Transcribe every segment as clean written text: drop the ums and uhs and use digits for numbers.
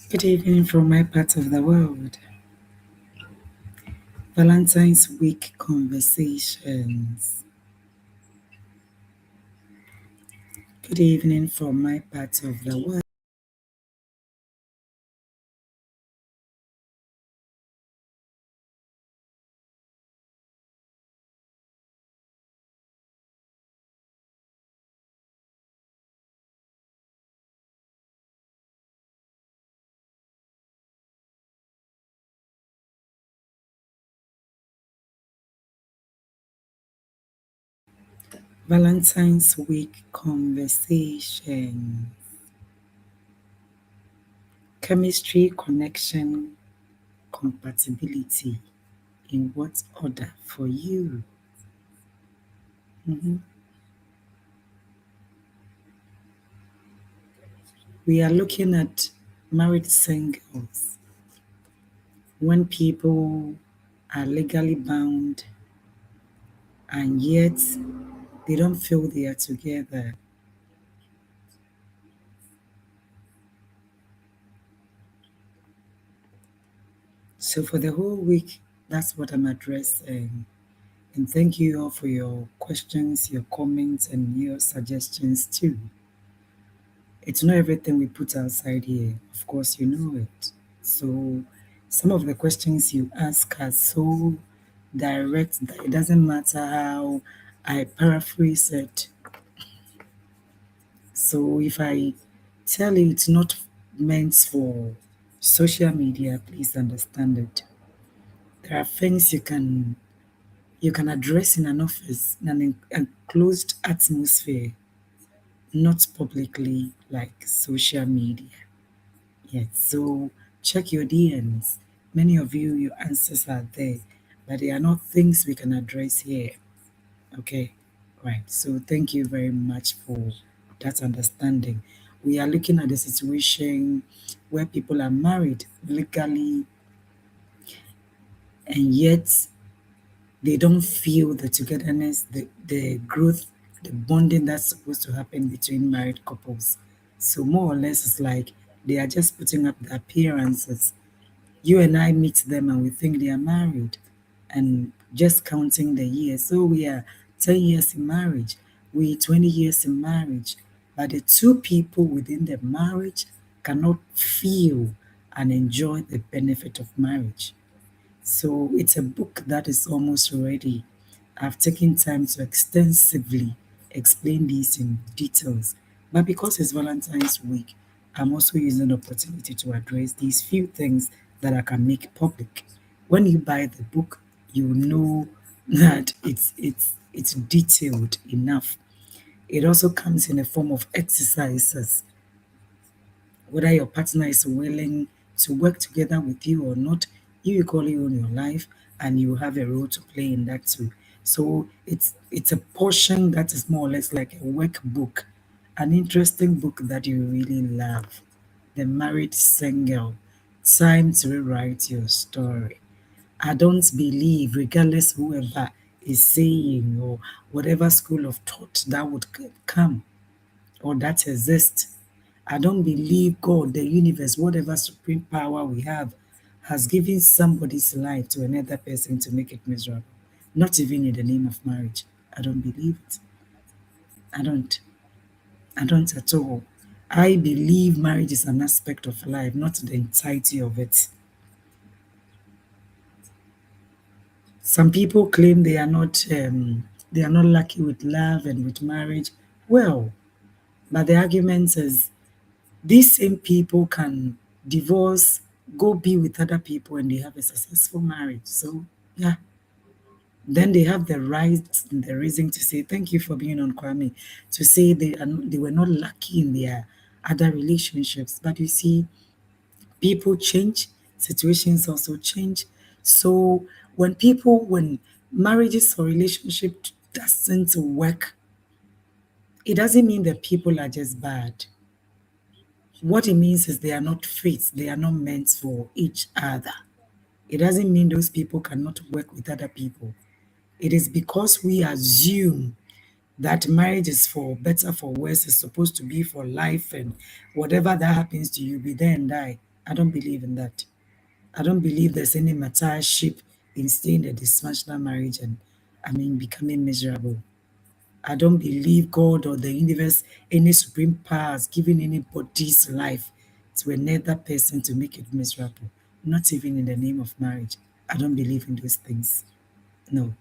Good evening from my part of the world. Valentine's Week conversations. Good evening from my part of the world. Valentine's Week conversation. Chemistry, connection, compatibility. In what order for you? Mhm. We are looking at married singles. When people are legally bound and yet they don't feel they are together. So for the whole week, that's what I'm addressing. And thank you all for your questions, your comments, and your suggestions too. It's not everything we put outside here. Of course, you know it. So some of the questions you ask are so direct that it doesn't matter how I paraphrase it. So if I tell you it's not meant for social media, please understand it. There are things you can address in an office in an enclosed atmosphere, not publicly like social media. Yes, so check your DMs. Many of you, your answers are there, but they are not things we can address here. Okay, right. So thank you very much for that understanding. We are looking at the situation where people are married legally and yet they don't feel the togetherness, the growth, the bonding that's supposed to happen between married couples. So more or less it's like they are just putting up the appearances. You and I meet them and we think they are married and just counting the years. So we are 10 years in marriage, we 20 years in marriage. But the two people within the marriage cannot feel and enjoy the benefit of marriage. So it's a book that is almost ready. I've taken time to extensively explain these in details. But because it's Valentine's week, I'm also using the opportunity to address these few things that I can make public. When you buy the book, you know that it's detailed enough. It also comes in a form of exercises whether your partner is willing to work together with you or not, you equally own your life and you have a role to play in that too. So it's a portion that is more or less like a workbook, an interesting book that you really love. The Married Single, Time to Rewrite Your Story. I don't believe, regardless whoever is saying or whatever school of thought that would come or that exists, I don't believe God, the universe, whatever supreme power we have, has given somebody's life to another person to make it miserable. Not even in the name of marriage. I don't believe it. I don't. I don't at all. I believe marriage is an aspect of life, not the entirety of it. Some people claim they are not lucky with love and with marriage. Well, but the argument is these same people can divorce, go be with other people, and they have a successful marriage. So, yeah, then they have the right and the reason to say, thank you for being on Kwame, to say they were not lucky in their other relationships. But you see, people change, situations also change. So, when marriages or relationship doesn't work, it doesn't mean that people are just bad. What it means is they are not fit, they are not meant for each other. It doesn't mean those people cannot work with other people. It is because we assume that marriage is for better, for worse, is supposed to be for life, and whatever that happens to you, be there and die. I don't believe in that. I don't believe there's any martyrship in staying in a dysfunctional marriage and, becoming miserable. I don't believe God or the universe, any supreme power has given anybody's life to another person to make it miserable. Not even in the name of marriage. I don't believe in those things. No.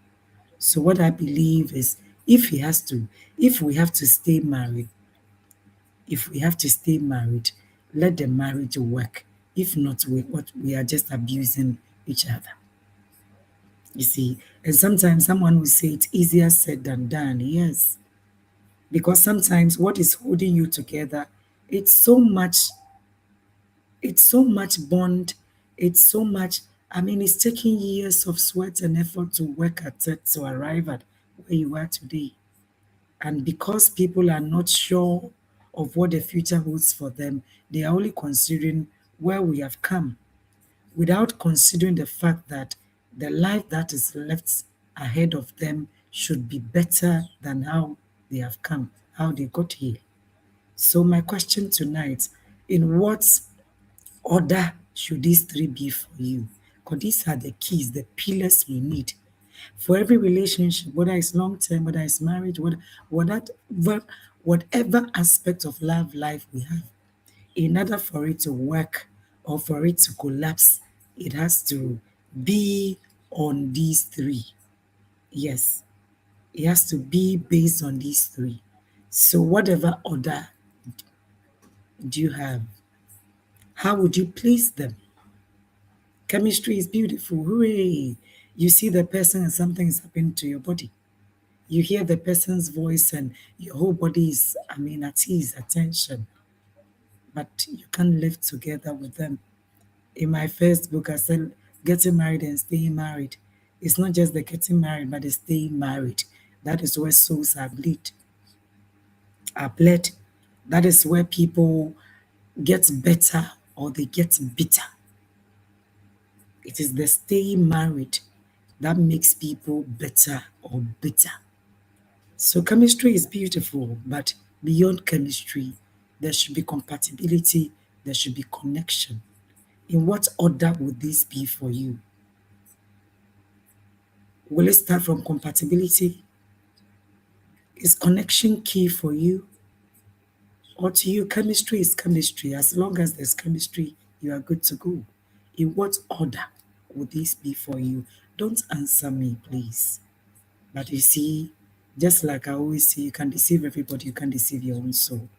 So what I believe is if he has to, if we have to stay married, if we have to stay married, let the marriage work. If not, we are just abusing each other. You see, and sometimes someone will say it's easier said than done. Yes, because sometimes what is holding you together, it's so much, it's so much bond, it's so much. It's taking years of sweat and effort to work at it to arrive at where you are today. And because people are not sure of what the future holds for them, they are only considering where we have come without considering the fact that the life that is left ahead of them should be better than how they have come, how they got here. So, my question tonight, in what order should these three be for you? Because these are the keys, the pillars we need for every relationship, whether it's long term, whether it's marriage, whatever, whatever aspect of love life we have. In order for it to work or for it to collapse, it has to be on these three. Yes, it has to be based on these three. So, whatever order do you have? How would you place them? Chemistry is beautiful. Hooray! You see the person and something is happening to your body. You hear the person's voice and your whole body is, at ease, attention. But you can't live together with them. In my first book, I said getting married and staying married. It's not just the getting married, but the staying married. That is where souls are bled. That is where people get better or they get bitter. It is the staying married that makes people better or bitter. So chemistry is beautiful, but beyond chemistry, there should be compatibility, there should be connection. In what order would this be for you? Will it start from compatibility? Is connection key for you? Or to you, chemistry is chemistry. As long as there's chemistry, you are good to go. In what order would this be for you? Don't answer me, please. But you see, just like I always say, you can deceive everybody, you can deceive your own soul.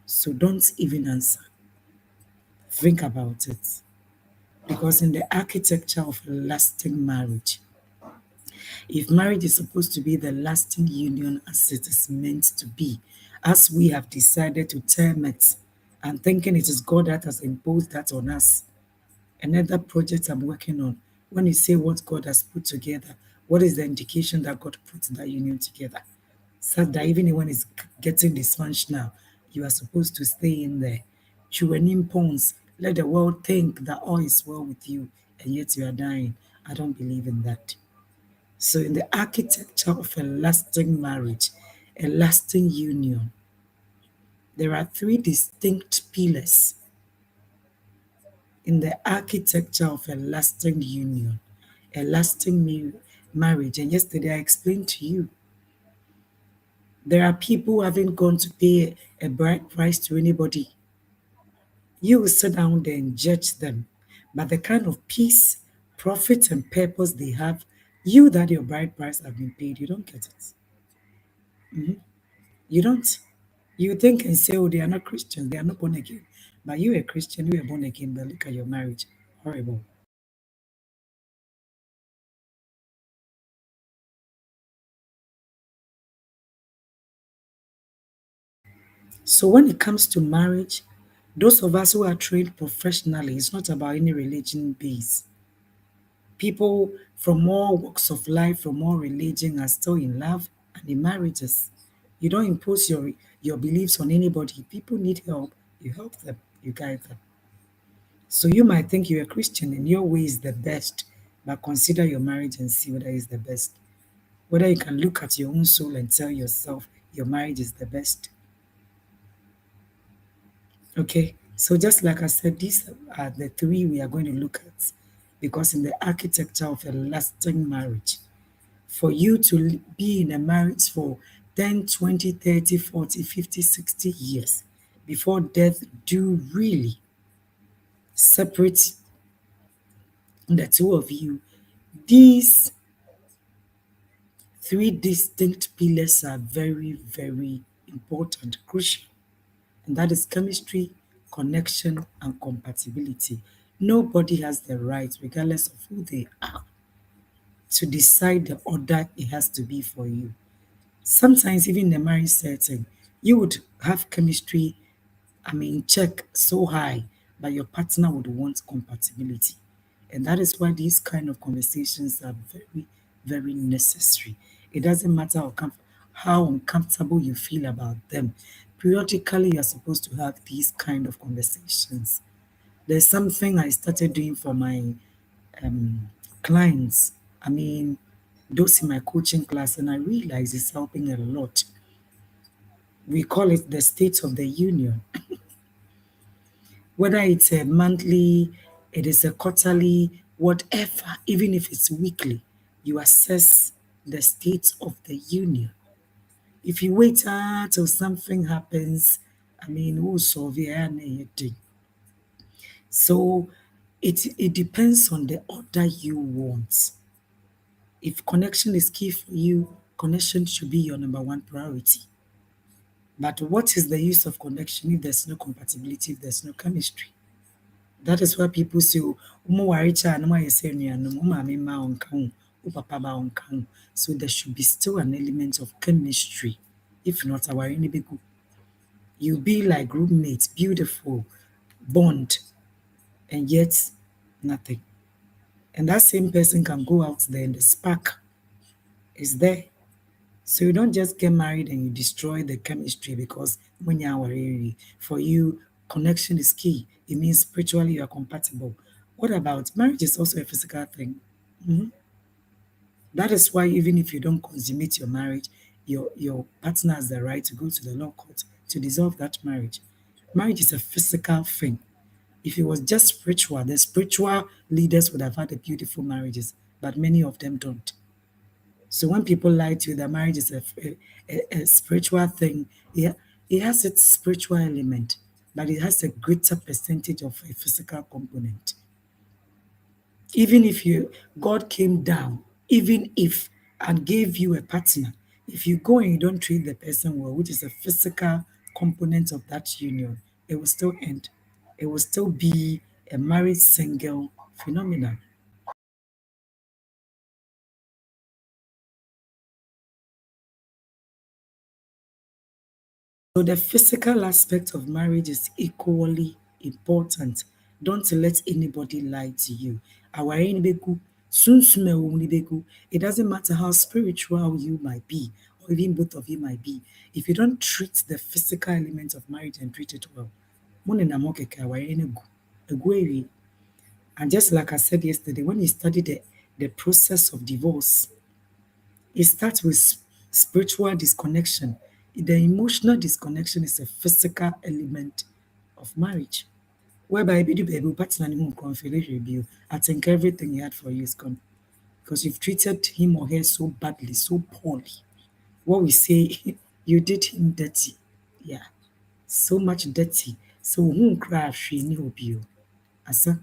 So don't even answer. Think about it. Because in the architecture of a lasting marriage, if marriage is supposed to be the lasting union as it is meant to be, as we have decided to term it, and thinking it is God that has imposed that on us, another project I'm working on, when you say what God has put together, what is the indication that God put that union together? Such that even when it's getting dysfunctional, you are supposed to stay in there. Children pawns, let the world think that all is well with you, and yet you are dying. I don't believe in that. So, in the architecture of a lasting marriage, a lasting union, there are three distinct pillars in the architecture of a lasting union, a lasting marriage. And yesterday I explained to you there are people who haven't gone to pay a bride price to anybody. You will sit down there and judge them. But the kind of peace, profit, and purpose they have, you that your bride price have been paid, you don't get it. You don't. You think and say, oh, they are not Christians, they are not born again. But you a Christian, you are born again, but look at your marriage. Horrible. So when it comes to marriage, those of us who are trained professionally, it's not about any religion base. People from all walks of life, from all religion are still in love and in marriages. You don't impose your beliefs on anybody. People need help, you help them, you guide them. So you might think you're a Christian and your way is the best, but consider your marriage and see whether it's the best. Whether you can look at your own soul and tell yourself your marriage is the best. Okay? So just like I said, these are the three we are going to look at, because in the architecture of a lasting marriage, for you to be in a marriage for 10, 20, 30, 40, 50, 60 years before death do really separate the two of you, these three distinct pillars are very, very important, crucial, and that is chemistry, connection, and compatibility. Nobody has the right, regardless of who they are, to decide the order it has to be for you. Sometimes, even in a marriage setting, you would have chemistry, check so high, but your partner would want compatibility. And that is why these kind of conversations are very, very necessary. It doesn't matter how uncomfortable you feel about them. Periodically, you're supposed to have these kind of conversations. There's something I started doing for my um, clients. I mean, those in my coaching class, and I realize it's helping a lot. We call it the State of the Union. Whether it's a monthly, it is a quarterly, whatever, even if it's weekly, you assess the state of the union. If you wait till something happens, who solve it anything. So it depends on the order you want. If connection is key for you, connection should be your number one priority. But what is the use of connection if there's no compatibility, if there's no chemistry? That is why people say, "Oh, "Umu waricha na moayɛ sɛ anuanom, wo maame mma wo nka ho, wo papa ba wo nka ho." So there should be still an element of chemistry. If not, aware no bɛgu. You be like roommates, beautiful bond, and yet nothing. And that same person can go out there and the spark is there. So you don't just get married and you destroy the chemistry because when you are worried, for you, connection is key. It means spiritually you are compatible. What about marriage is also a physical thing? Mhm. That is why even if you don't consummate your marriage, your partner has the right to go to the law court to dissolve that marriage. Marriage is a physical thing. If it was just spiritual, the spiritual leaders would have had a beautiful marriages, but many of them don't. So when people lie to you that marriage is a spiritual thing, yeah, it has its spiritual element, but it has a greater percentage of a physical component. Even if God came down, even if and gave you a partner, if you go and you don't treat the person well, which is a physical component of that union, it will still end. It will still be a married single phenomenon. So the physical aspect of marriage is equally important. Don't let anybody lie to you. Aware ni beku, sunsum a ɛwɔ mu ni beku. It doesn't matter how spiritual you might be, or even both of you might be. If you don't treat the physical element of marriage and treat it well, mo nenam hɔ kɛkɛ a, aware no gu. Egu awie. And just like I said yesterday, when you study the process of divorce, it starts with spiritual disconnection. The emotional disconnection is a physical element of marriage. Whereby baby partner home confidential you. I think everything he had for you is gone. Because you've treated him or her so badly, so poorly. What we say, you did him dirty. Yeah. So much dirty. So who cry she knew you. Asa,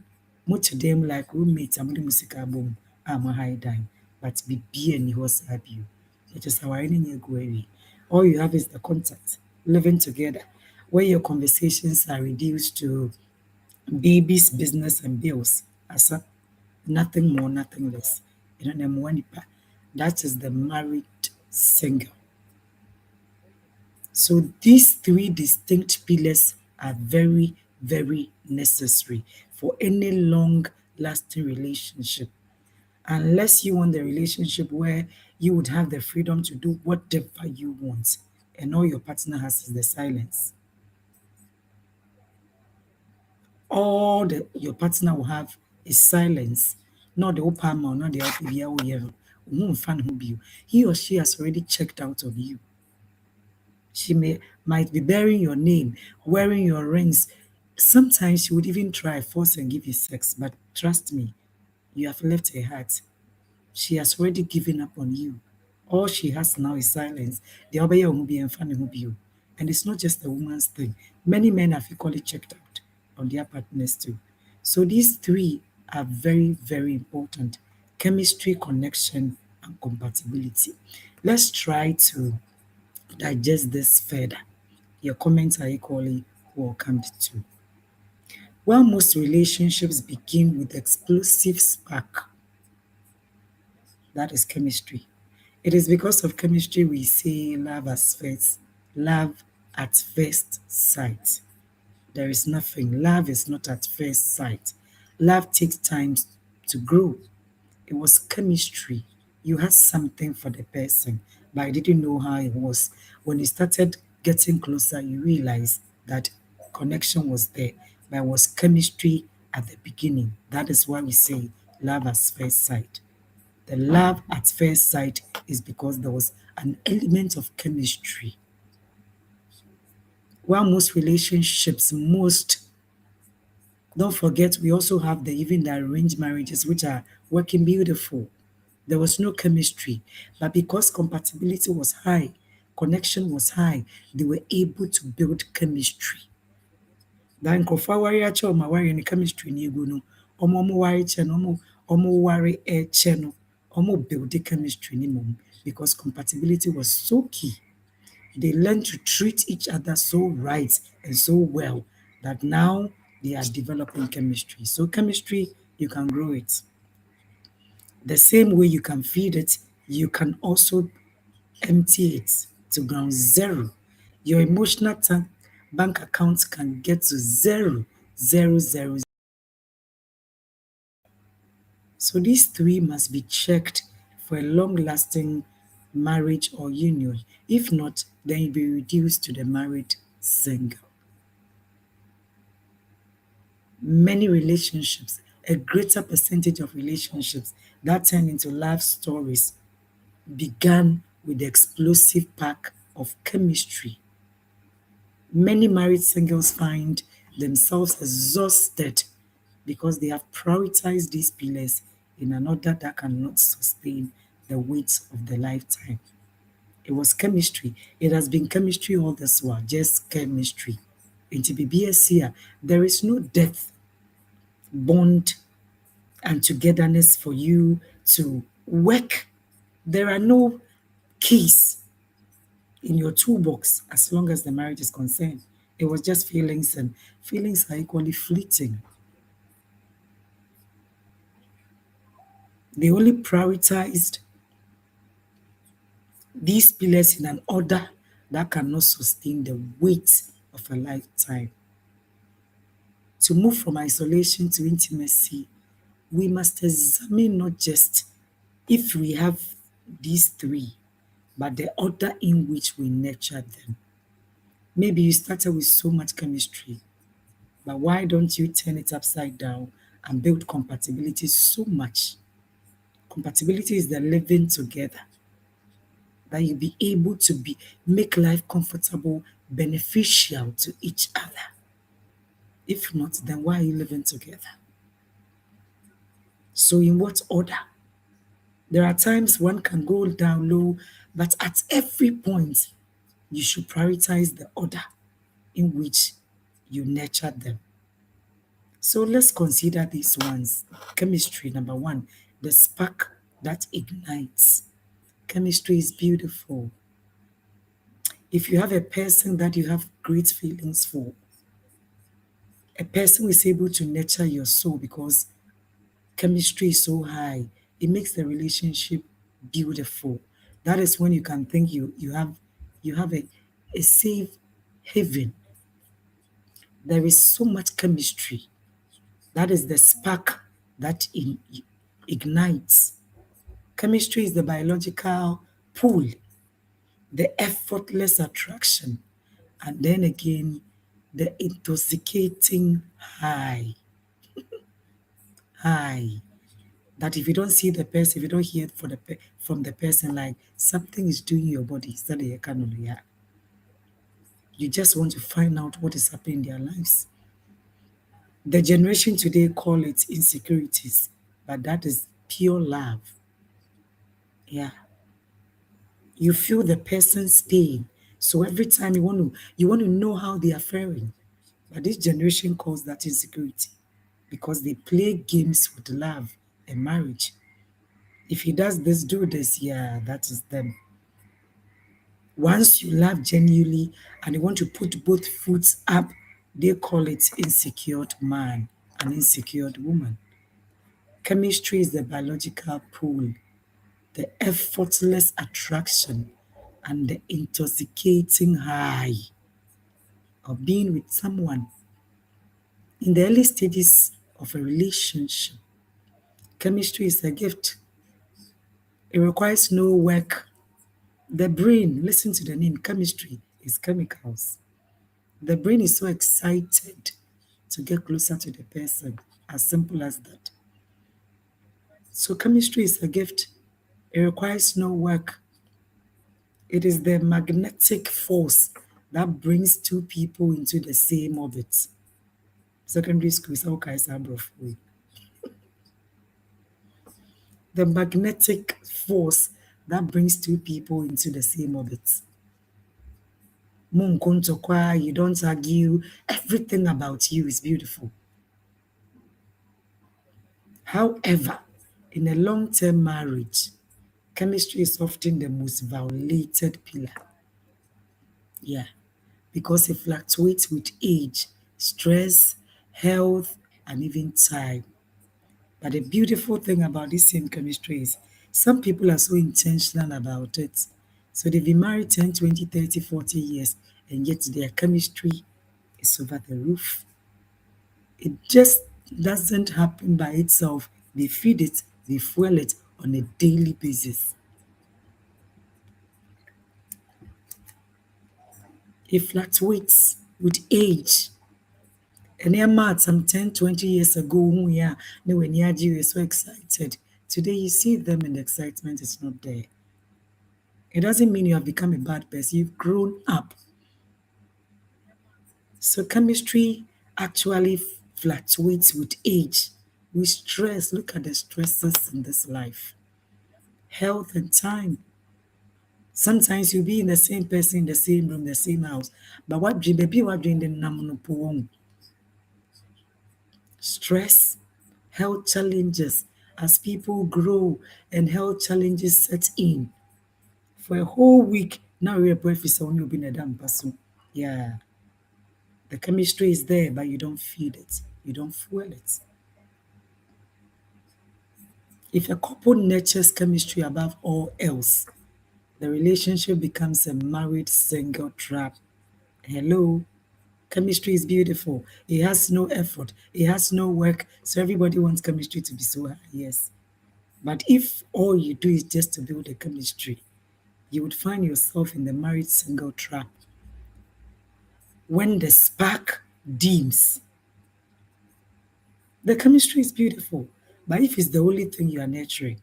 much of them like roommates, I'm the music album, I'm a high dime, but be and you was happy. It is our any go. All you have is the contact, living together, where your conversations are reduced to babies, business, and bills. Asa, nothing more, nothing less. You know, that is the married single. So these three distinct pillars are very, very necessary for any long lasting relationship. Unless you want the relationship where you would have the freedom to do whatever you want and all your partner has is the silence. All your partner will have is silence, not the open mouth, not the he or she has already checked out of you. She might be bearing your name, wearing your rings, Sometimes she would even try force and give you sex, but trust me, you have left her heart. She has already given up on you. All she has now is silence. The obey will be and funny will be you. And it's not just a woman's thing. Many men have equally checked out on their partners too. So these three are very, very important. Chemistry, connection, and compatibility. Let's try to digest this further. Your comments are equally welcomed too. While most relationships begin with explosive spark, that is chemistry. It is because of chemistry we say love at first sight. There is nothing. Love is not at first sight. Love takes time to grow. It was chemistry. You had something for the person, but I didn't know how it was. When you started getting closer, you realized that connection was there, but it was chemistry at the beginning. That is why we say love at first sight. The love at first sight is because there was an element of chemistry. While most relationships, don't forget, we also have even the arranged marriages, which are working beautiful. There was no chemistry, but because compatibility was high, connection was high, they were able to build chemistry. Na nkurɔfoɔ aware akyɛ ɔmo aware no chemistry no egu no, ɔmo ware kyɛ no, ɔmo ware ɛkyɛ no, ɔmo build chemistry no mmom because compatibility was so key. They learned to treat each other so right and so well that now they are developing chemistry. So chemistry, you can grow it. The same way you can feed it, you can also empty it to ground zero. Your emotional bank account can get to zero, zero, zero. So these three must be checked for a long-lasting marriage or union. If not, then you'll be reduced to the married single. Many relationships, a greater percentage of relationships that turn into love stories began with the explosive pack of chemistry. Many married singles find themselves exhausted because they have prioritized these pillars in an order that cannot sustain the weight of the lifetime. It was chemistry. It has been chemistry all this while, just chemistry. Into BBS here, there is no depth, bond, and togetherness for you to work. There are no keys in your toolbox as long as the marriage is concerned. It was just feelings, and feelings are equally fleeting. They only prioritized these pillars in an order that cannot sustain the weight of a lifetime. To move from isolation to intimacy, we must examine not just if we have these three, but the order in which we nurture them. Maybe you started with so much chemistry, but why don't you turn it upside down and build compatibility so much? Compatibility is the living together that you be able to make life comfortable, beneficial to each other. If not, then why are you living together? So in what order? There are times one can go down low, but at every point, you should prioritize the order in which you nurture them. So let's consider these ones. Chemistry, number one, the spark that ignites. Chemistry is beautiful. If you have a person that you have great feelings for, a person who is able to nurture your soul because chemistry is so high, it makes the relationship beautiful. That is when you can think you have a safe haven. There is so much chemistry. That is the spark that ignites. Chemistry is the biological pull, the effortless attraction, and then again, the intoxicating high. High. That if you don't see the person, if you don't hear from the person, like something is doing your body, you just want to find out what is happening in their lives. The generation today call it insecurities, but that is pure love. Yeah. You feel the person's pain. So every time you want to know how they are faring. But this generation calls that insecurity because they play games with love and marriage. If he does this, do this, yeah, that is them. Once you love genuinely and you want to put both foot up, they call it insecure man and insecure woman. Chemistry is the biological pull, the effortless attraction, and the intoxicating high of being with someone. In the early stages of a relationship, chemistry is a gift. It requires no work. The brain, listen to the name, chemistry is chemicals. The brain is so excited to get closer to the person, as simple as that. So, chemistry is a gift. It requires no work. It is the magnetic force that brings two people into the same orbit. Secondary school is how the magnetic force that brings two people into the same orbit. You don't argue, everything about you is beautiful. However, in a long term marriage, chemistry is often the most violated pillar. Yeah, because it fluctuates with age, stress, health, and even time. But the beautiful thing about this same chemistry is some people are so intentional about it. So they've been married 10, 20, 30, 40 years, and yet their chemistry is over the roof. It just doesn't happen by itself. They feed it, they fuel it on a daily basis. It fluctuates with age. And they're mad some 10, 20 years ago, yeah, no, when you were so excited. Today you see them and the excitement is not there. It doesn't mean you have become a bad person. You've grown up. So chemistry actually fluctuates with age, with stress. Look at the stresses in this life. Health and time. Sometimes you'll be in the same person, in the same room, the same house. But what dream baby what dream the namunupuong? Stress, health challenges as people grow and health challenges set in. For a whole week, now you're a breakfast on you being a damn person. Yeah. The chemistry is there, but you don't feed it. You don't fuel it. If a couple nurtures chemistry above all else, the relationship becomes a married single trap. Hello? Chemistry is beautiful. It has no effort. It has no work. So everybody wants chemistry to be so high. Yes. But if all you do is just to build a chemistry, you would find yourself in the married single trap. When the spark dims, the chemistry is beautiful. But if it's the only thing you are nurturing,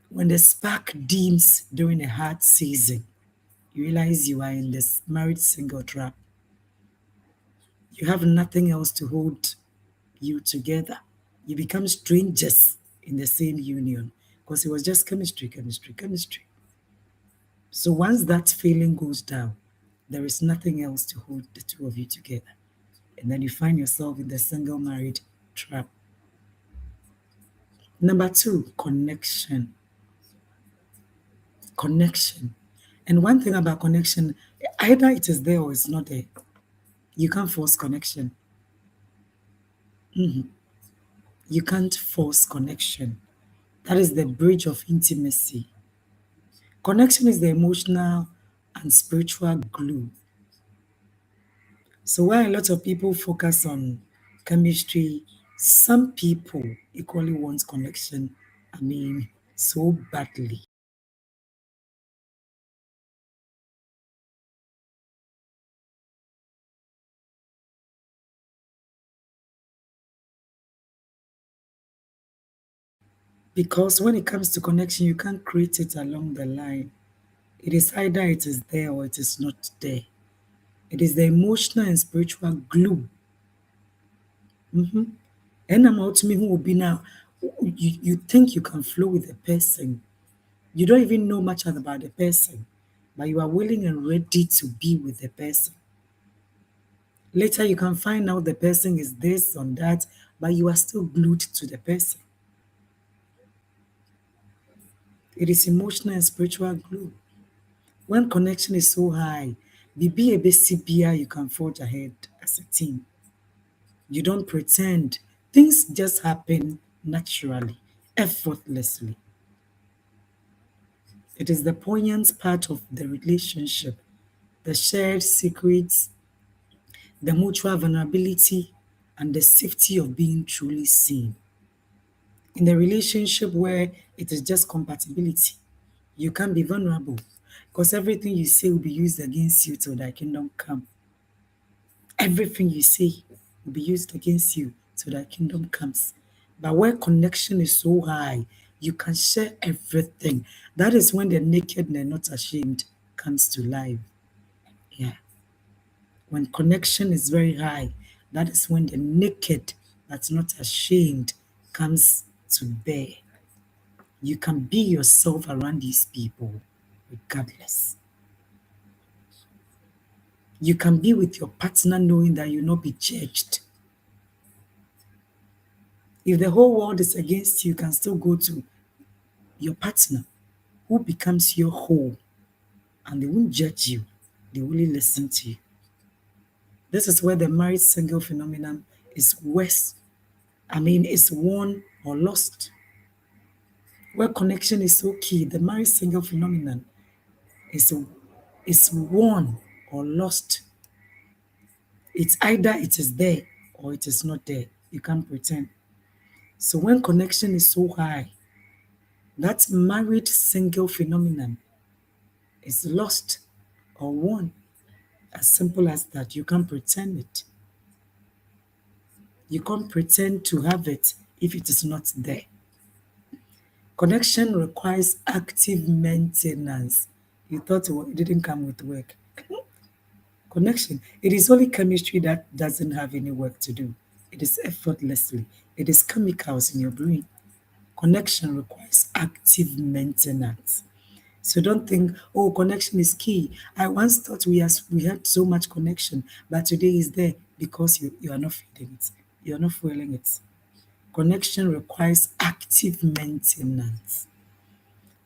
when the spark dims during a hard season, you realize you are in this married single trap. You have nothing else to hold you together. You become strangers in the same union because it was just chemistry, chemistry, chemistry. So once that feeling goes down, there is nothing else to hold the two of you together. And then you find yourself in the single married trap. Number two, connection. Connection. And one thing about connection, either it is there or it's not there. You can't force connection. You can't force connection. That is the bridge of intimacy. Connection is the emotional and spiritual glue. So while a lot of people focus on chemistry, some people equally want connection, so badly. Because when it comes to connection, you can't create it along the line. It is either it is there or it is not there. It is the emotional and spiritual glue And I'm out to me who will be now. You think you can flow with the person. You don't even know much about the person, but you are willing and ready to be with the person. Later, you can find out the person is this or that, but you are still glued to the person. It is emotional and spiritual glue. When connection is so high, be a BCBI, you can forge ahead as a team. You don't pretend. Things just happen naturally, effortlessly. It is the poignant part of the relationship, the shared secrets, the mutual vulnerability, and the safety of being truly seen. In a relationship where it is just compatibility, you can't be vulnerable because everything you say will be used against you till thy kingdom come. Everything you say will be used against you till thy kingdom comes. But where connection is so high, you can share everything. That is when the naked and not ashamed comes to life. Yeah. When connection is very high, that is when the naked that's not ashamed comes to bear. You can be yourself around these people regardless. You can be with your partner knowing that you'll not be judged. If the whole world is against you, you can still go to your partner who becomes your whole and they won't judge you. They only listen to you. This is where the married single phenomenon is worse. It's won or lost. Where connection is so key, the married single phenomenon is, is won or lost. It's either it is there or it is not there. You can't pretend. So when connection is so high, that married single phenomenon is lost or won. As simple as that. You can't pretend it. You can't pretend to have it if it is not there. Connection requires active maintenance. You thought it didn't come with work. Connection. It is only chemistry that doesn't have any work to do. It is effortlessly. It is chemicals in your brain. Connection requires active maintenance. So don't think, oh, connection is key. I once thought we had so much connection, but today is there because you are not feeding it. You are not fueling it. Connection requires active maintenance.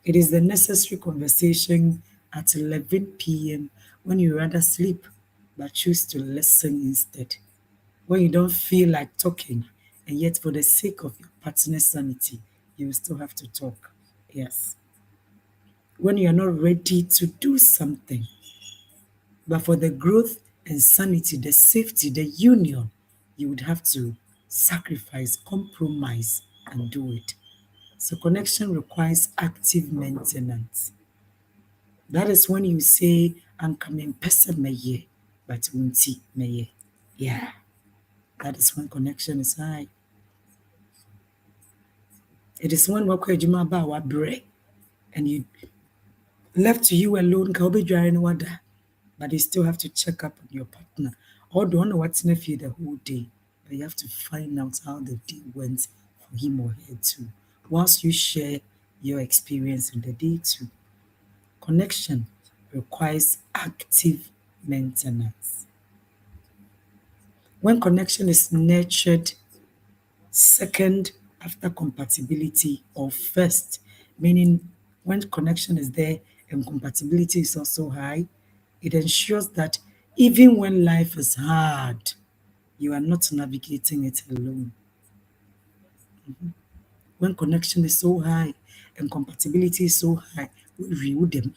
It is the necessary conversation at 11 p.m. when you rather sleep but choose to listen instead. When you don't feel like talking, and yet for the sake of your partner's sanity, you will still have to talk. Yes. When you're not ready to do something, but for the growth and sanity, the safety, the union, you would have to sacrifice, compromise, and do it. So connection requires active maintenance. That is when you say, I'm coming person meye, but unti meye. Yeah, that is when connection is high. It is when wakɔ adwuma ba a wabrɛ, and you left to you alone, ka wobɛdware ne wada, but you still have to check up on your partner. Or don't know what's in you the whole day, but you have to find out how the day went for him or her too. Whilst you share your experience in the day too. Connection requires active maintenance. When connection is nurtured second after compatibility or first, meaning when connection is there and compatibility is also high, it ensures that even when life is hard, you are not navigating it alone. When connection is so high and compatibility is so high, we review them.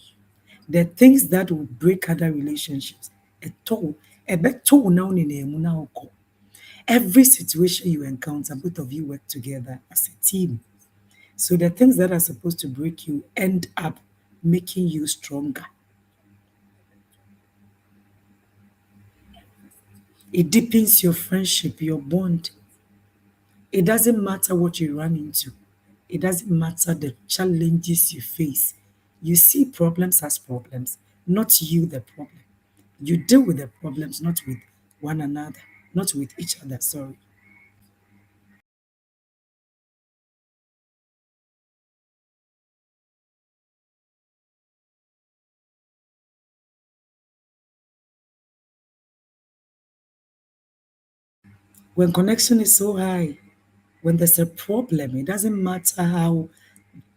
The things that will break other relationships, every situation you encounter, both of you work together as a team. So the things that are supposed to break you end up making you stronger. It deepens your friendship, your bond. It doesn't matter what you run into. It doesn't matter the challenges you face. You see problems as problems, not you the problem. You deal with the problems, not with one another, not with each other, sorry. When connection is so high, when there's a problem, it doesn't matter how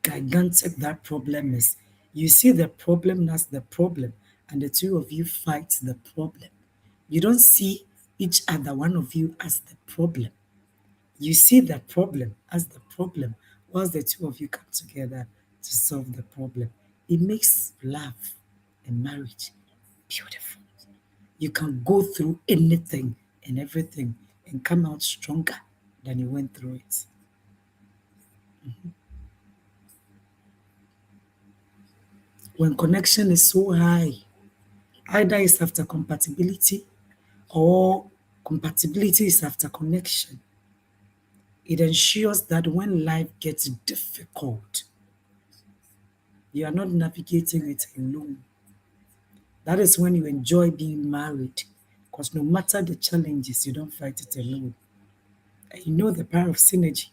gigantic that problem is. You see the problem as the problem, and the two of you fight the problem. You don't see each other, one of you, as the problem. You see the problem as the problem, whilst the two of you come together to solve the problem. It makes love and marriage beautiful. You can go through anything and everything and come out stronger than you went through it. When connection is so high, either it's after compatibility or compatibility is after connection. It ensures that when life gets difficult, you are not navigating it alone. That is when you enjoy being married, because no matter the challenges, you don't fight it alone. And you know the power of synergy.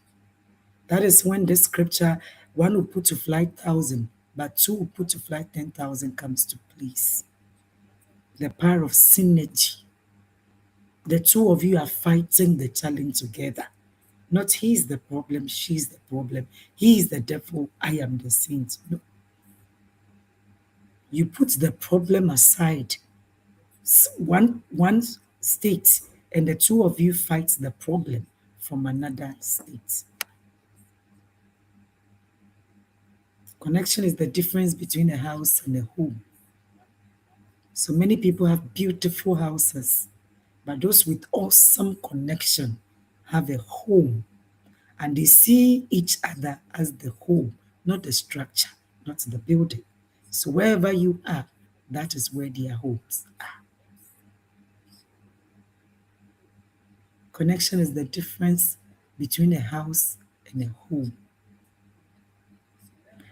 That is when this scripture, one will put to flight 1,000, but two will put to flight 10,000 comes to place. The power of synergy. The two of you are fighting the challenge together. Not he's the problem, she's the problem. He is the devil, I am the saint. No. You put the problem aside. One state, and the two of you fight the problem from another state. Connection is the difference between a house and a home. So many people have beautiful houses, but those with awesome connection have a home, and they see each other as the home, not the structure, not the building. So wherever you are, that is where their homes are. Connection is the difference between a house and a home.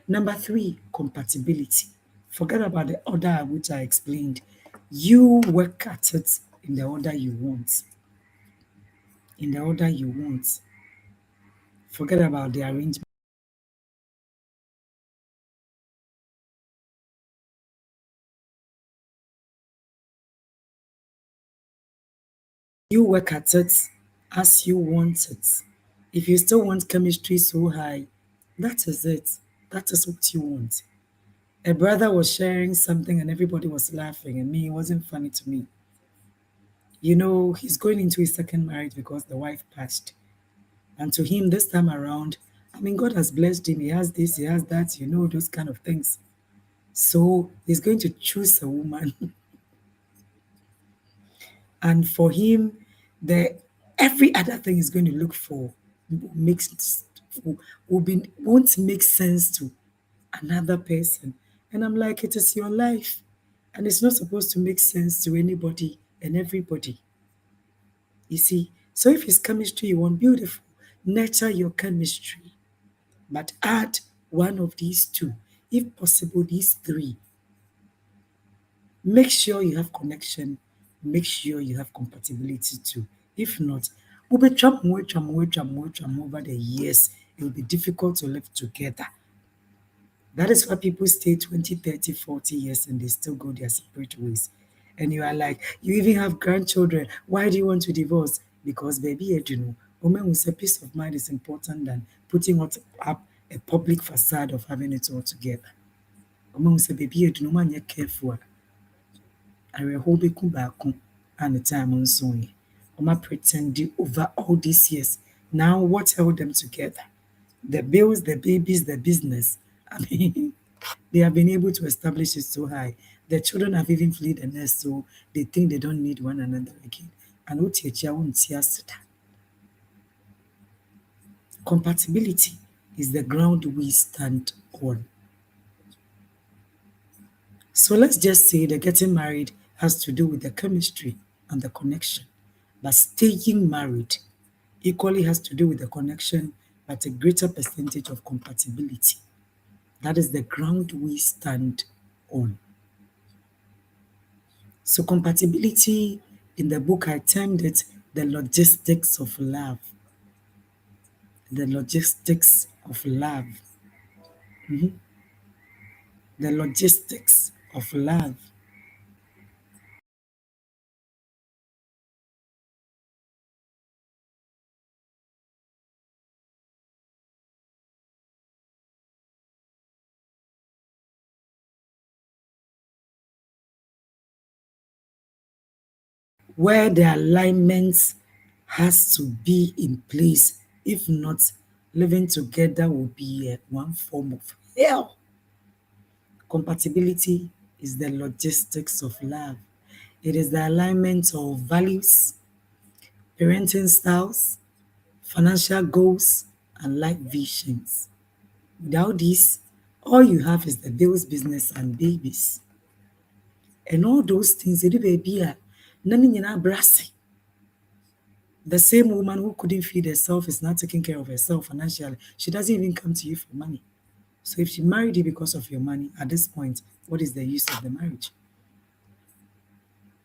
Number three, compatibility. Forget about the order which I explained. You work at it in the order you want. In the order you want. Forget about the arrangement. You work at it as you want it. If you still want chemistry so high, that is it. That is what you want. A brother was sharing something and everybody was laughing, and me, it wasn't funny to me. You know, he's going into his second marriage because the wife passed. And to him, this time around, I mean, God has blessed him. He has this, he has that, those kind of things. So he's going to choose a woman. And for him, the every other thing he's going to look for makes won't make sense to another person. And I'm like, it is your life. And it's not supposed to make sense to anybody and everybody. You see? So if it's chemistry you want, beautiful. Nurture your chemistry. But add one of these two, if possible, these three. Make sure you have connection, make sure you have compatibility too. If not, we'll be over the years. It will be difficult to live together. That is why people stay 20, 30, 40 years and they still go their separate ways. And you are like, you even have grandchildren. Why do you want to divorce? Because, baby, woman will say peace of mind is important than putting up a public facade of having it all together. Woman will say, baby, man, you're careful. Awerɛhoɔ bɛku baako a ne time nso ɛ. Wɔma pretend over all these years. Now what held them together? The bills, the babies, the business. I mean, they have been able to establish it so high. The children have even fled the nest, so they think they don't need one another again. And wotiakyia wonte ase da. Compatibility is the ground we stand on. So let's just say that getting married has to do with the chemistry and the connection. But staying married equally has to do with the connection, but a greater percentage of compatibility. That is the ground we stand on. So, compatibility in the book, I termed it the logistics of love. The logistics of love. Mhm. The logistics of love. where the alignment has to be in place. If not, living together will be one form of hell. Compatibility is the logistics of love. It is the alignment of values, parenting styles, financial goals, and life visions. Without this, all you have is the bills, business, and babies. And all those things, they baby are none in brassy. The same woman who couldn't feed herself is not taking care of herself financially. She doesn't even come to you for money. So if she married you because of your money, at this point, what is the use of the marriage?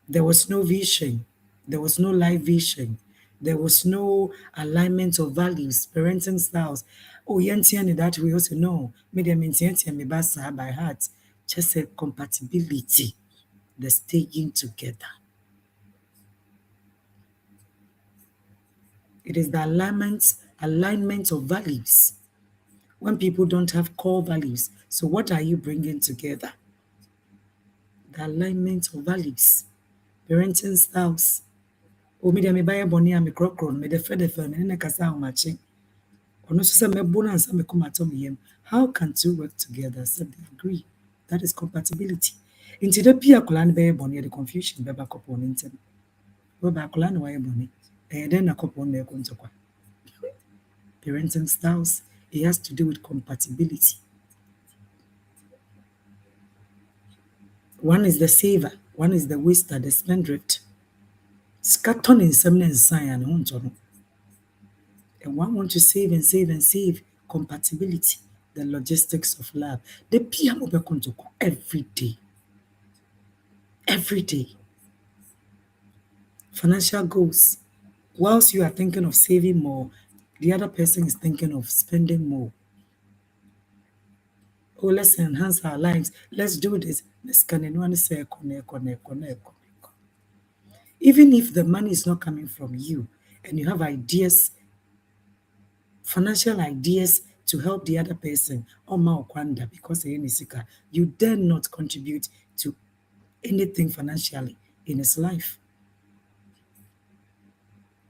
There was no vision. There was no life vision. There was no alignment of values, parenting styles. Oh, yantiani that we also know. Me them me basa by heart. Just a compatibility. The staying together. It is the alignment of values. When people don't have core values, so what are you bringing together? The alignment of values, parenting styles. O me dem me buy boni a me krokro me de fe me ne kasa ahomache. Ono so say me bo na nsa me come atom yam. How can two work together? So they agree. That is compatibility. Into the pia kola ne buy boni the confusion be back up on intem. We ba kola ne why boni. Then na couple na ekwo parenting styles, it has to do with compatibility. One is the saver, one is the waster, the spendthrift. Scatter in some and sign and want to. And one want to save and save and save. Compatibility, the logistics of love. The PM will be every day. Every day. Financial goals. Whilst you are thinking of saving more, the other person is thinking of spending more. Oh, let's enhance our lives. Let's do this. Let's say, even if the money is not coming from you and you have ideas, financial ideas to help the other person, because you dare not contribute to anything financially in his life.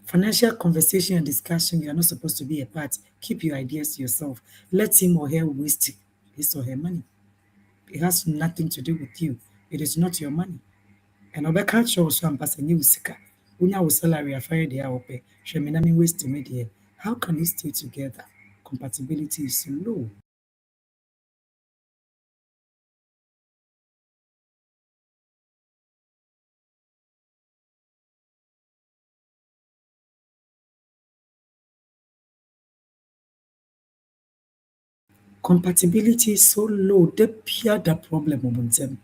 Financial conversation and discussion, you are not supposed to be a part. Keep your ideas to yourself. Let him or her waste his or her money. It has nothing to do with you. It is not your money. And ɔbɛka kyerɛ wo so ampa sɛ nyɛ wo sika wonya wo salary afɛre deɛ a wopɛ hwɛ me na me waste me deɛ. How can you stay together? Compatibility is low. Compatibility is so low. Da bia da problem wɔ mo ntam.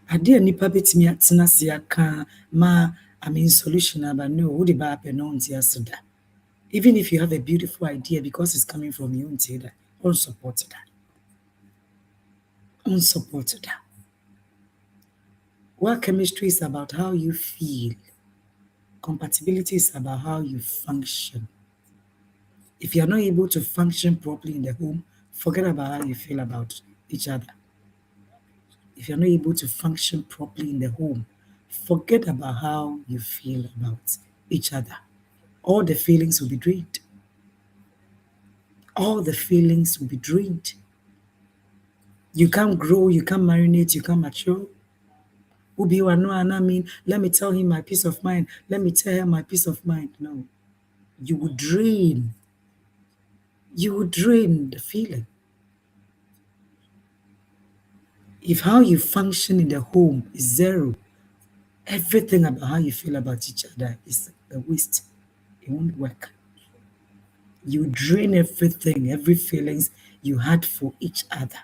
Adeɛ a nipa betumi atena ase aka ma solution aba no wode ba apɛ no nte ase da. Even if you have a beautiful idea because it's coming from you nte da. Unsupport that. Unsupport that. Work chemistry is about how you feel. Compatibility is about how you function. If you are not able to function properly in the home, forget about how you feel about each other. If you're not able to function properly in the home, forget about how you feel about each other. All the feelings will be drained. All the feelings will be drained. You can't grow, you can't marinate, you can't mature. Ubi wa no and I mean, let me tell him my peace of mind. Let me tell her my peace of mind. No. You would drain. You would drain the feeling. If how you function in the home is zero, everything about how you feel about each other is a waste. It won't work. You drain everything, every feelings you had for each other.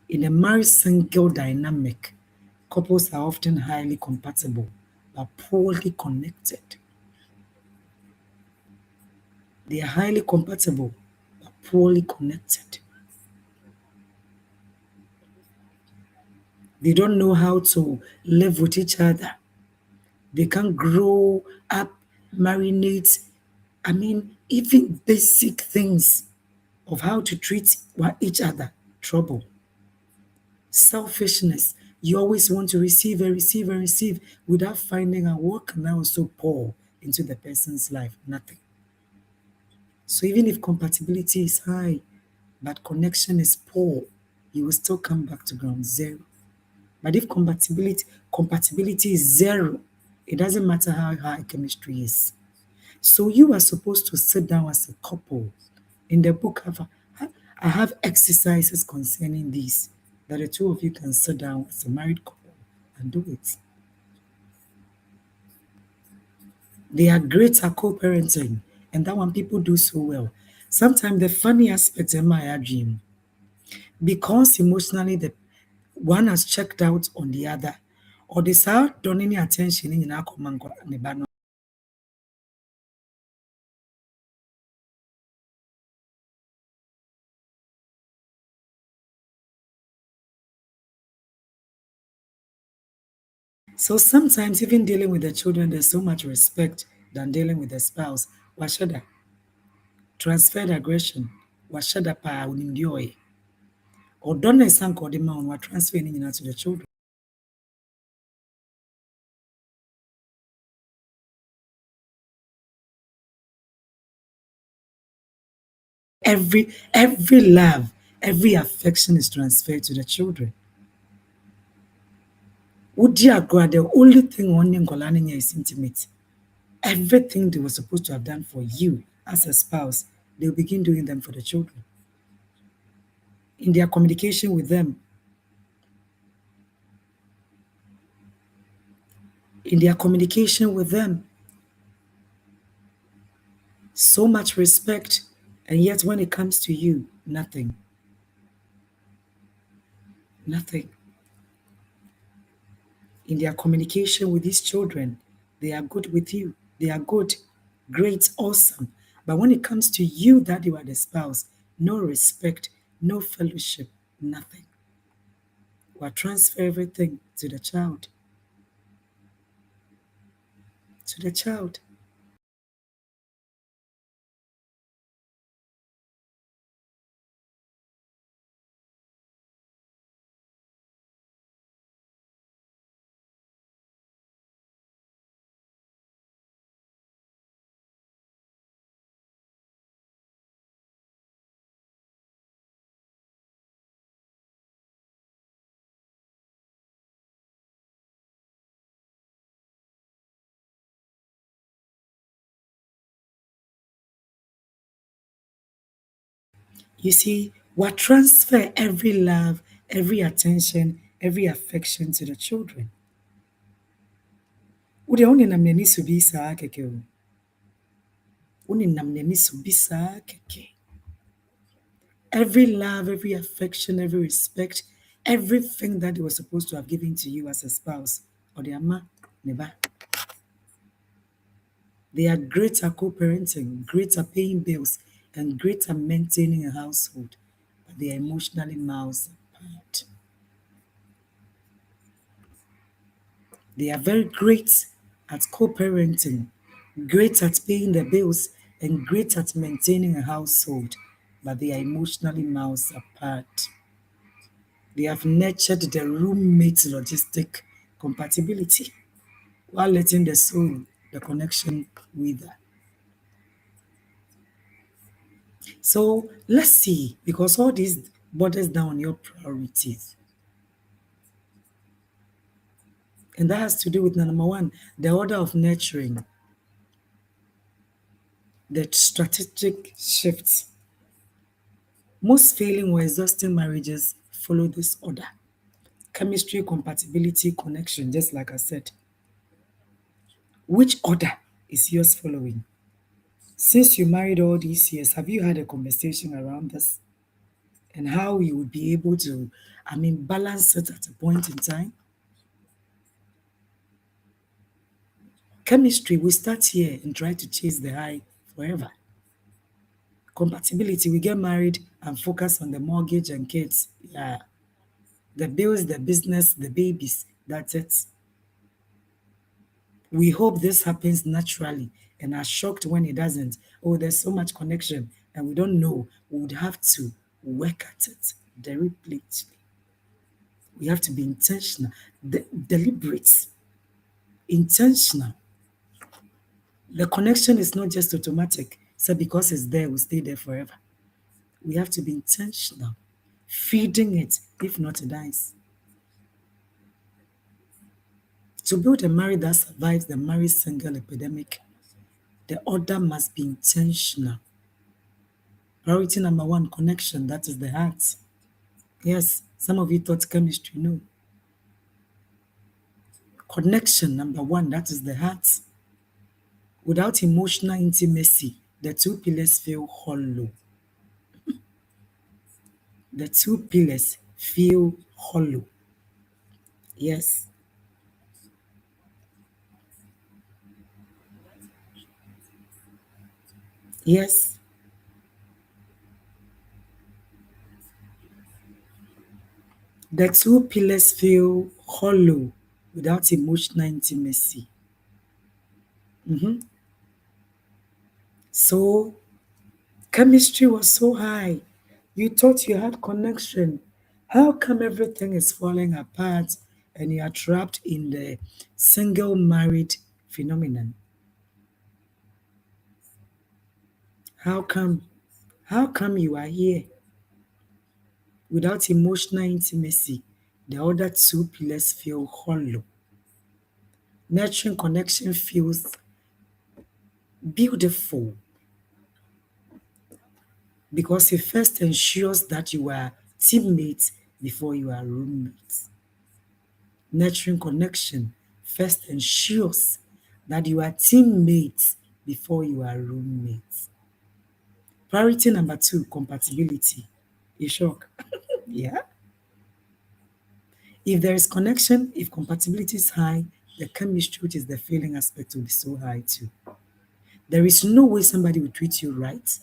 In a married single dynamic, couples are often highly compatible but poorly connected. They are highly compatible but poorly connected. They don't know how to live with each other. They can't grow up, marinate. Even basic things of how to treat each other, trouble. Selfishness. You always want to receive and receive and receive without finding out what can I also pour into the person's life. Nothing. So even if compatibility is high, but connection is poor, you will still come back to ground zero. But if compatibility is zero, it doesn't matter how high chemistry is. So you are supposed to sit down as a couple. In the book, I have exercises concerning this that the two of you can sit down as a married couple and do it. They are great at co-parenting, and that one people do so well. Sometimes the funny aspect in my dream, because emotionally the one has checked out on the other, or they start done any attention in our command. So sometimes even dealing with the children, there's so much respect than dealing with the spouse. Washada, transferred aggression. Washada pa unimdioe. Or don't sank or the man were transferring to the children. Every love, every affection is transferred to the children. Udiagwa, the only thing one in Golani is intimate. Everything they were supposed to have done for you as a spouse, they'll begin doing them for the children. In their communication with them, in their communication with them, so much respect, and yet when it comes to you, nothing. Nothing. In their communication with these children, they are good with you. They are good, great, awesome. But when it comes to you that you are the spouse, no respect, no fellowship, nothing. Or transfer everything to the child. To the child. You see, we transfer every love, every attention, every affection to the children. Wode wo nenam n'ani so bi saa kɛkɛ o. Wo nenam n'ani so bi saa kɛkɛ. Every love, every affection, every respect, everything that they were supposed to have given to you as a spouse, or the ama, neba. They are great at co-parenting, great at paying bills, and great at maintaining a household, but they are emotionally miles apart. They are very great at co-parenting, great at paying the bills, and great at maintaining a household, but they are emotionally miles apart. They have nurtured the roommate logistic compatibility while letting the soul, the connection wither. So let's see, because all this borders down on your priorities. And that has to do with number one, the order of nurturing, the strategic shifts. Most failing or exhausting marriages follow this order. Chemistry, compatibility, connection, just like I said. Which order is yours following? Since you married all these years, have you had a conversation around this? And how you would be able to, balance it at a point in time? Chemistry, we start here and try to chase the high forever. Compatibility, we get married and focus on the mortgage and kids. Yeah. The bills, the business, the babies. That's it. We hope this happens naturally and are shocked when it doesn't. Oh, there's so much connection and we don't know. We would have to work at it deliberately. We have to be intentional, deliberate, intentional. The connection is not just automatic. So because it's there, we stay there forever. We have to be intentional, feeding it, if not it dies. To build a marriage that survives the married single epidemic, the order must be intentional. Priority number one, connection, that is the heart. Yes, some of you thought chemistry, no. Connection, number one, that is the heart. Without emotional intimacy, the two pillars feel hollow. The two pillars feel hollow. Yes, yes. The two pillars feel hollow without emotional intimacy. Mhm. So, chemistry was so high. You thought you had connection. How come everything is falling apart and you are trapped in the single married phenomenon? How come? How come you are here without emotional intimacy? The other two pillars feel hollow. Nurturing connection feels beautiful because it first ensures that you are teammates before you are roommates. Nurturing connection first ensures that you are teammates before you are roommates. Priority number two, compatibility. You shock? Yeah. If there is connection, if compatibility is high, the chemistry, which is the feeling aspect, will be so high too. There is no way somebody will treat you right.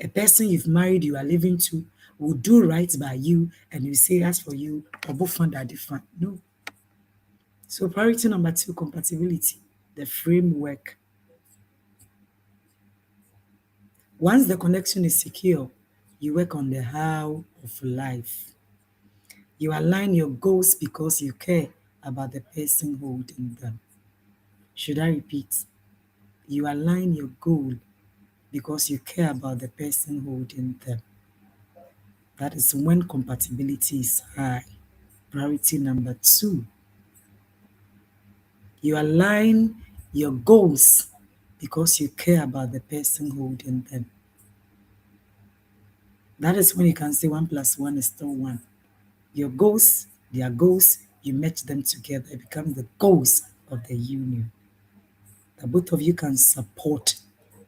A person you've married, you are living to, will do right by you, and you say, as for you, both fund are different. No. So priority number two, compatibility, the framework. Once the connection is secure, you work on the how of life. You align your goals because you care about the person holding them. Should I repeat? You align your goal because you care about the person holding them. That is when compatibility is high. Priority number two, you align your goals because you care about the person holding them. That is when you can say 1 plus 1 is still 1. Your goals, their goals, you match them together. It becomes the goals of the union. That both of you can support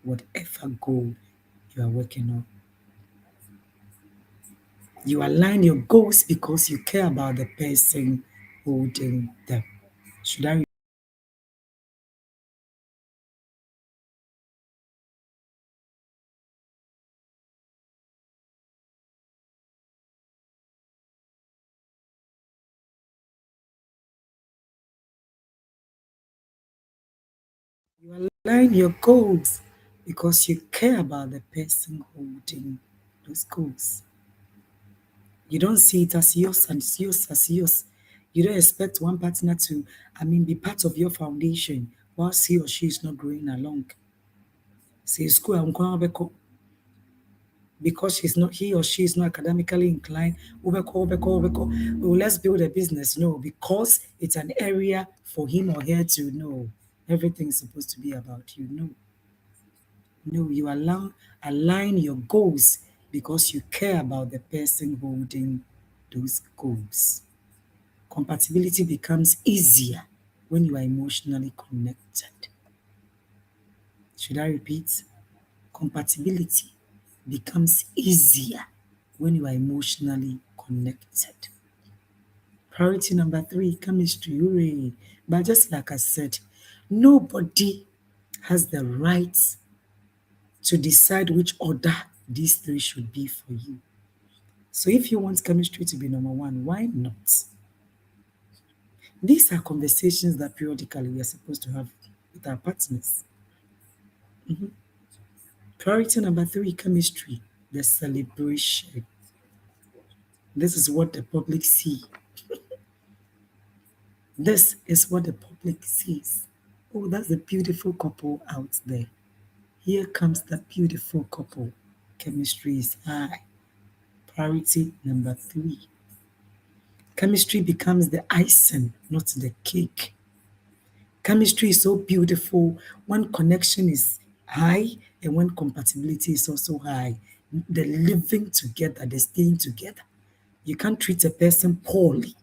whatever goal you are working on. You align your goals because you care about the person holding them. Should I? You align your goals because you care about the person holding those goals. You don't see it as yours and it's yours as yours. You don't expect one partner to, be part of your foundation whilst he or she is not growing along. Say school I'm going because he or she is not academically inclined. Oh, let's build a business. No, because it's an area for him or her to know. Everything is supposed to be about you. No, no, you align your goals because you care about the person holding those goals. Compatibility becomes easier when you are emotionally connected. Should I repeat? Compatibility becomes easier when you are emotionally connected. Priority number three, chemistry. Hooray. But just like I said, nobody has the right to decide which order these three should be for you. So if you want chemistry to be number one, why not? These are conversations that periodically we are supposed to have with our partners. Priority number three, chemistry, the celebration. This is what the public see. This is what the public sees. Oh, that's a beautiful couple out there. Here comes the beautiful couple. Chemistry is high. Priority number three. Chemistry becomes the icing, not the cake. Chemistry is so beautiful when connection is high and when compatibility is also high. The living together, the staying together. You can't treat a person poorly.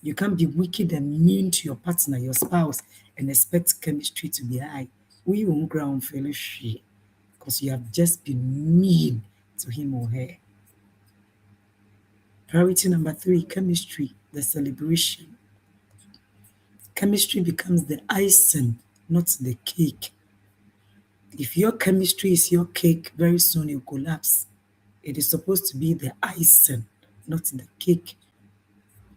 You can't be wicked and mean to your partner, your spouse, and expect chemistry to be high. We won't ground fellowship because you have just been mean to him or her. Priority number three, chemistry, the celebration. Chemistry becomes the icing, not the cake. If your chemistry is your cake, very soon it will collapse. It is supposed to be the icing, not the cake.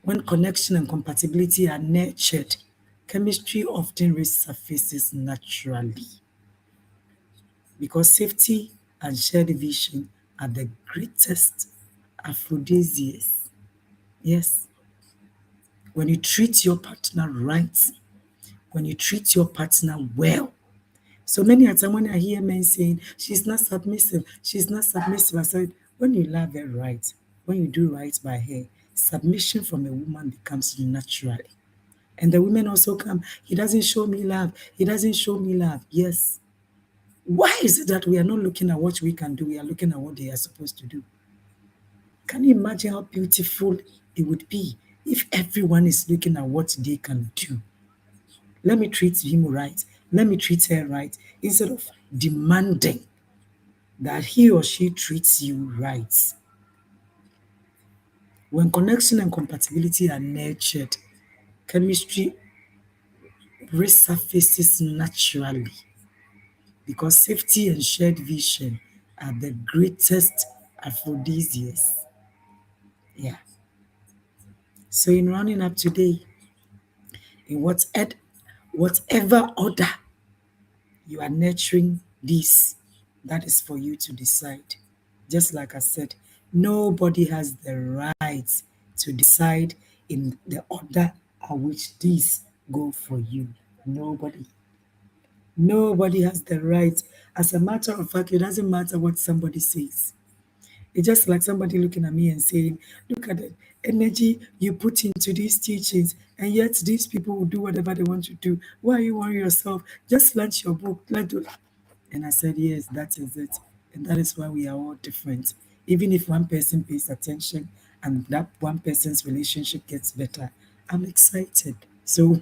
When connection and compatibility are nurtured, chemistry often resurfaces naturally because safety and shared vision are the greatest aphrodisiacs. Yes, when you treat your partner right, when you treat your partner well. So many a time when I hear men saying, she's not submissive, I said, when you love her right, when you do right by her, submission from a woman becomes naturally. And the women also come, he doesn't show me love, he doesn't show me love. Yes. Why is it that we are not looking at what we can do, we are looking at what they are supposed to do? Can you imagine how beautiful it would be if everyone is looking at what they can do? Let me treat him right. Let me treat her right. Instead of demanding that he or she treats you right. When connection and compatibility are nurtured, chemistry resurfaces naturally because safety and shared vision are the greatest aphrodisiacs. Yeah. So in rounding up today, in whatever order you are nurturing this, that is for you to decide. Just like I said, nobody has the right to decide in the order at which these go for you. Nobody. Nobody has the right. As a matter of fact, it doesn't matter what somebody says. It's just like somebody looking at me and saying, look at the energy you put into these teachings, and yet these people will do whatever they want to do. Why are you worrying yourself? Just launch your book. And I said, yes, that is it. And that is why we are all different. Even if one person pays attention and that one person's relationship gets better, I'm excited. So,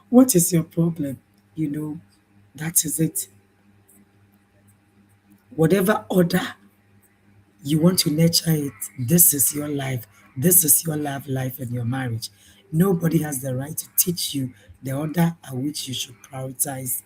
what is your problem? You know, that is it. Whatever order you want to nurture it, this is your life. This is your love life and your marriage. Nobody has the right to teach you the order at which you should prioritize.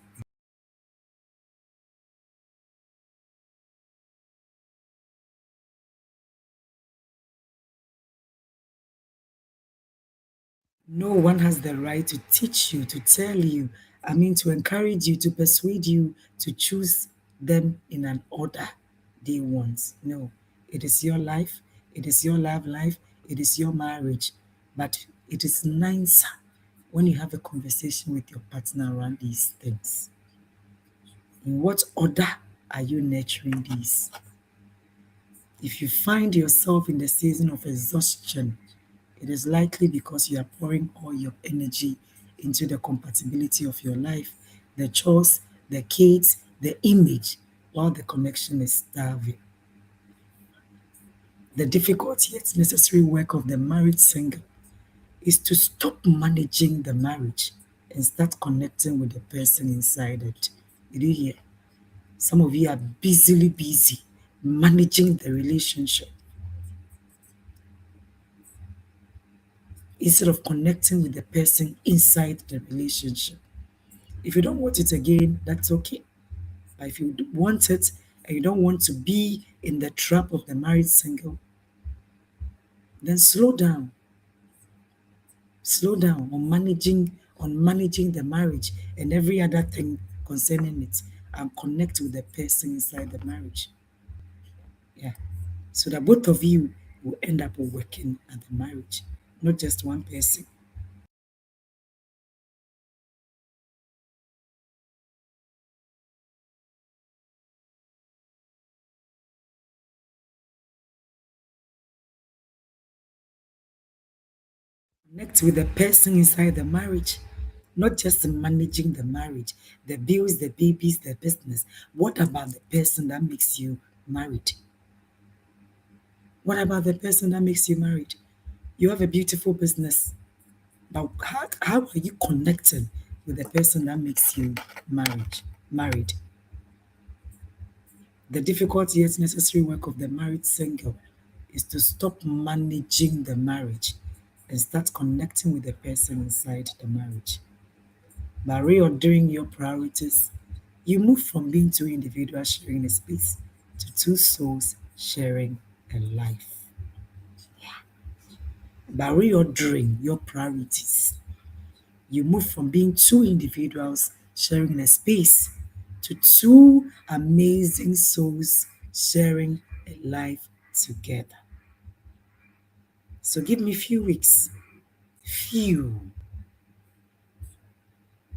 No one has the right to teach you, to tell you, to encourage you, to persuade you to choose them in an order they want. No, it is your life, it is your love life, it is your marriage. But it is nicer when you have a conversation with your partner around these things. In what order are you nurturing these? If you find yourself in the season of exhaustion, it is likely because you are pouring all your energy into the compatibility of your life, the chores, the kids, the image, while the connection is starving. The difficult yet necessary work of the married single is to stop managing the marriage and start connecting with the person inside it. Did you hear? Some of you are busy managing the relationship instead of connecting with the person inside the relationship. If you don't want it again, that's okay. But if you want it and you don't want to be in the trap of the married single, then slow down. Slow down on managing the marriage and every other thing concerning it and connect with the person inside the marriage. Yeah. So that both of you will end up working at the marriage, not just one person. Connect with the person inside the marriage, not just managing the marriage, the bills, the babies, the business. What about the person that makes you married? What about the person that makes you married? You have a beautiful business, but how are you connecting with the person that makes you married? The difficult yet necessary work of the married single is to stop managing the marriage and start connecting with the person inside the marriage. By reordering your priorities, you move from being two individuals sharing a space to two souls sharing a life. By reordering your priorities, you move from being two individuals sharing a space to two amazing souls sharing a life together. So give me few weeks, few,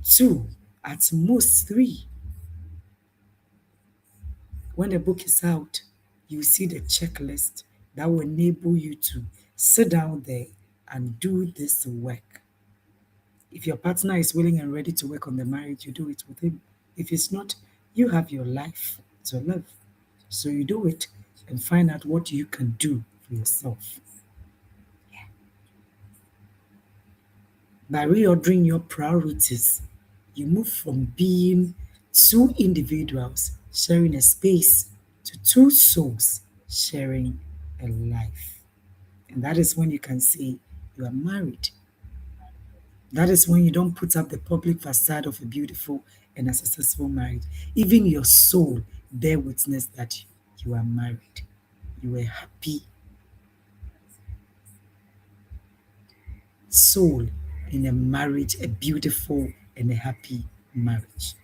two, at most three. When the book is out, you see the checklist that will enable you to sit down there and do this work. If your partner is willing and ready to work on the marriage, you do it with him. If it's not, you have your life to live. So you do it and find out what you can do for yourself. By reordering your priorities, you move from being two individuals sharing a space to two souls sharing a life. And that is when you can say you are married. That is when you don't put up the public facade of a beautiful and a successful marriage. Even your soul bear witness that you are married. You are happy soul in a marriage, a beautiful and a happy marriage.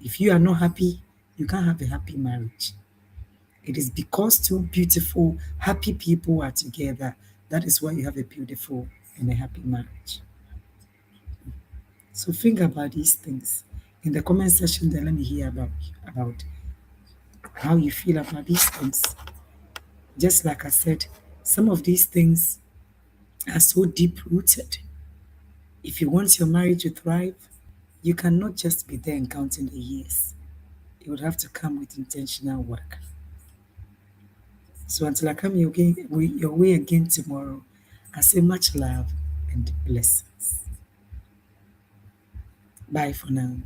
If you are not happy, you can't have a happy marriage. It is because two beautiful, happy people are together. That is why you have a beautiful and a happy marriage. So think about these things. In the comment section, then let me hear about how you feel about these things. Just like I said, some of these things are so deep rooted. If you want your marriage to thrive, you cannot just be there and counting the years. It would have to come with intentional work. So until I come your way again tomorrow, I say much love and blessings. Bye for now.